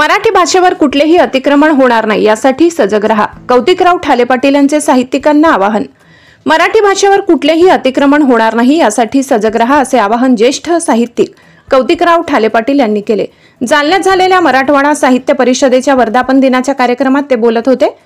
मराठी भाषेवर कुठलेही अतिक्रमण होणार नाही यासाठी सजग रहा। कौतिकराव ठाले पाटील यांचे साहित्यिकांना आवाहन। मराठी भाषेवर कुठलेही अतिक्रमण होणार नाही यासाठी सजग रहा असे आवाहन ज्येष्ठ साहित्यिक कौतिकराव ठाले पाटील यांनी केले। जालन्यात झालेल्या मराठवाडा साहित्य परिषदेच्या वर्धापन दिनाच्या कार्यक्रमात ते बोलत होते।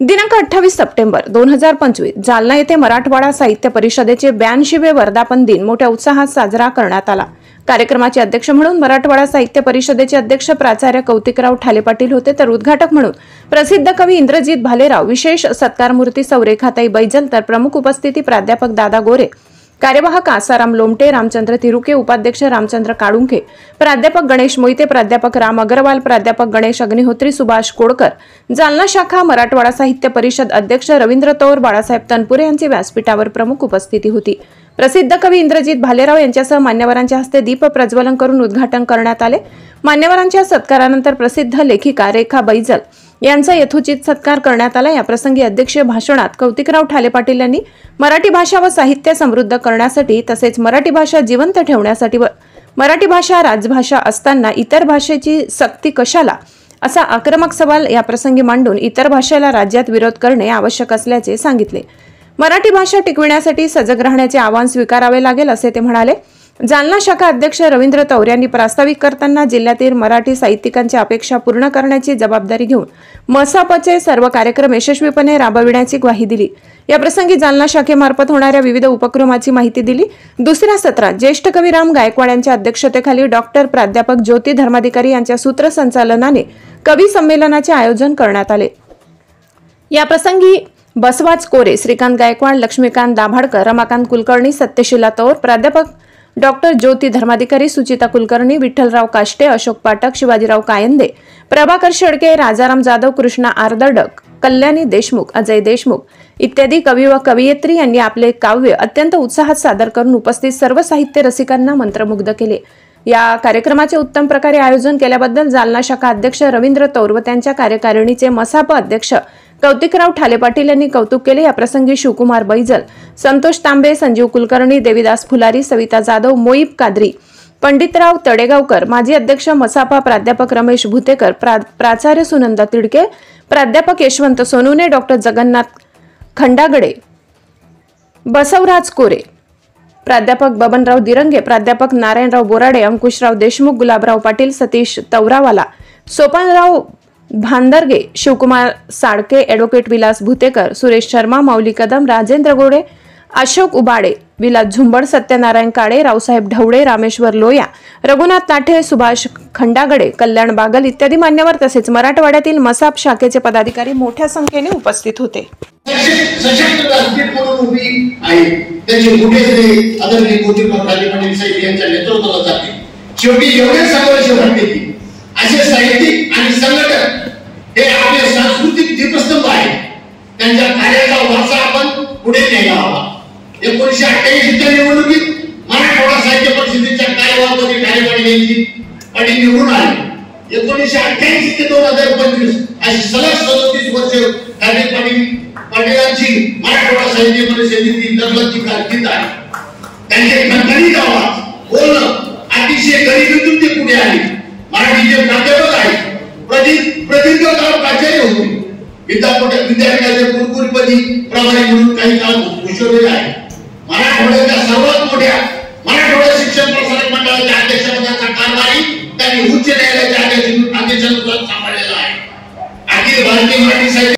दिनांक 28 सप्टेंबर 2025 जालना येथे मराठवाडा साहित्य परिषदेचे 82वे वर्धापन दिन मोठ्या उत्साहात साजरा करण्यात आला। कार्यक्रमाचे अध्यक्ष म्हणून मराठवाडा साहित्य परिषदेचे अध्यक्ष प्राचार्य कौतिकराव ठाले पाटील होते, तर उद्घाटक म्हणून प्रसिद्ध कवी इंद्रजित भालेराव, विशेष सत्कारमूर्ती सौ रेखाताई बैजल, तर प्रमुख उपस्थिती प्राध्यापक दादा गोरे, कार्यवाहक आसाराम लोमटे, रामचंद्र तिरुके, उपाध्यक्ष रामचंद्र काळुंखे, प्राध्यापक गणेश मोहिते, प्राध्यापक राम अग्रवाल, प्राध्यापक गणेश अग्निहोत्री, सुभाष कोडकर, जालना शाखा मराठवाडा साहित्य परिषद अध्यक्ष रवींद्र तौर, बाळासाहेब तनपुरे यांची व्यासपीठावर प्रमुख उपस्थिती होती। प्रसिद्ध कवी इंद्रजित भालेराव यांच्यासह मान्यवरांच्या हस्ते दीप प्रज्वलन करून उद्घाटन करण्यात आले। मान्यवरांच्या सत्कारानंतर प्रसिद्ध लेखिका रेखा बैजल यांचा यथोचित सत्कार करण्यात आला। या प्रसंगी अध्यक्षीय भाषणात कौतिकराव ठाले पाटील यांनी मराठी भाषा व साहित्य समृद्ध करण्यासाठी तसेच मराठी भाषा जिवंत ठेवण्यासाठी व मराठी भाषा राजभाषा असताना इतर भाषेची सक्ती कशाला असा आक्रमक सवाल या प्रसंगी मांडून इतर भाषेला राज्यात विरोध करणे आवश्यक असल्याचे सांगितले। मराठी भाषा टिकविण्यासाठी सजग राहण्याचे आवाहन स्वीकारावे लागेल असे ते म्हणाले। जालना शाखा अध्यक्ष रवींद्र तौर यांनी प्रास्ताविक करताना जिल्ह्यातील मराठी साहित्यिकांच्या अपेक्षा पूर्ण करण्याची जबाबदारी घेऊन मसापचे सर्व कार्यक्रम यशस्वीपणे राबविण्याची ग्वाही दिली। या प्रसंगी जालना शाखेमार्फत होणाऱ्या विविध उपक्रमाची माहिती दिली। दुसऱ्या सत्रात ज्येष्ठ कवी राम गायकवाड यांच्या अध्यक्षतेखाली डॉक्टर प्राध्यापक ज्योती धर्माधिकारी यांच्या सूत्रसंचालनाने कवी संमेलनाचे आयोजन करण्यात आले। या प्रसंगी बसवाज कोरे, श्रीकांत गायकवाड, लक्ष्मीकांत दाभाडकर, रमाकांत कुलकर्णी, सत्यशीला तौर, प्राध्यापक डॉक्टर ज्योती धर्माधिकारी, सुचिता कुलकर्णी, विठ्ठलराव काष्टे, अशोक पाठक, शिवाजीराव कायंदे, प्रभाकर शेडके, राजाराम जाधव, कृष्णा आर्दडक, कल्याणी देशमुख, अजय देशमुख इत्यादी कवी व कवयित्री यांनी आपले काव्य अत्यंत उत्साहात सादर करून उपस्थित सर्व साहित्य रसिकांना मंत्रमुग्ध केले। या कार्यक्रमाचे उत्तम प्रकारे आयोजन केल्याबद्दल जालना शाखा अध्यक्ष रवींद्र तौर व त्यांच्या कार्यकारिणीचे मसाप अध्यक्ष कौतिकराव ठाले पाटील यांनी कौतुक केले। या प्रसंगी शिवकुमार बैजल, संतोष तांबे, संजीव कुलकर्णी, देवीदास फुलारी, सविता जाधव, मोईब कादरी, पंडितराव तडेगावकर, माजी अध्यक्ष मसापा प्राध्यापक रमेश भुतेकर, प्राचार्य सुनंदा तिडके, प्राध्यापक यशवंत सोनुने, डॉक्टर जगन्नाथ खंडागडे, बसवराज कोरे, प्राध्यापक बबनराव दिरंगे, प्राध्यापक नारायणराव बोराडे, अंकुशराव देशमुख, गुलाबराव पाटील, सतीश तवरावाला, सोपानराव भांदरगे, शिवकुमार साळके, ॲडव्होकेट विलास भुतेकर, सुरेश शर्मा, माऊली कदम, राजेंद्र गोडे, अशोक उबाडे, विलास झुंबड, सत्यनारायण काळे, रावसाहेब ढवळे, रामेश्वर लोया, रघुनाथ ताठे, सुभाष खंडागडे, कल्याण बागल इत्यादी मान्यवर तसेच मराठवाड्यातील मसाप शाखेचे पदाधिकारी मोठ्या संख्येने उपस्थित होते। असे साहित्यिक आणि संघटक हे आपले सांस्कृतिक दीपस्तंभ आहेत। त्यांच्या कार्याचा वारसा आपण पुढे न्यायला हवा। 1988 च्या निवडणुकीत मराठवाडा साहित्य परिषदेच्या कार्यवाहक ठाले पाटील यांची पाटील निवडून आले। 1988 ते 2025 अशी सलग 37 वर्ष ठाले पाटीलांची मराठवाडा साहित्य परिषदेची दरलक्षी कारकीर्द आहे। त्यांचे खणखणीत आवाज, बोलणं, अतिशय गरिबीतून ते पुढे आले। मराठीचे प्राध्यापक आहेत, प्रदीर्घ काळ प्राचार्य होते, विद्यापीठाचे कुलगुरूपदी प्रभारी म्हणून काही काळ भूषवलेले आहे। मराठवाड्याच्या सर्वात मोठ्या मराठवाडा शिक्षण प्रसारक मंडळाच्या अध्यक्षपदाचा कारभारी त्यांनी उच्च न्यायालयाच्या आदेशानुसार सांभाळलेला आहे। अखिल भारतीय मराठी साहित्य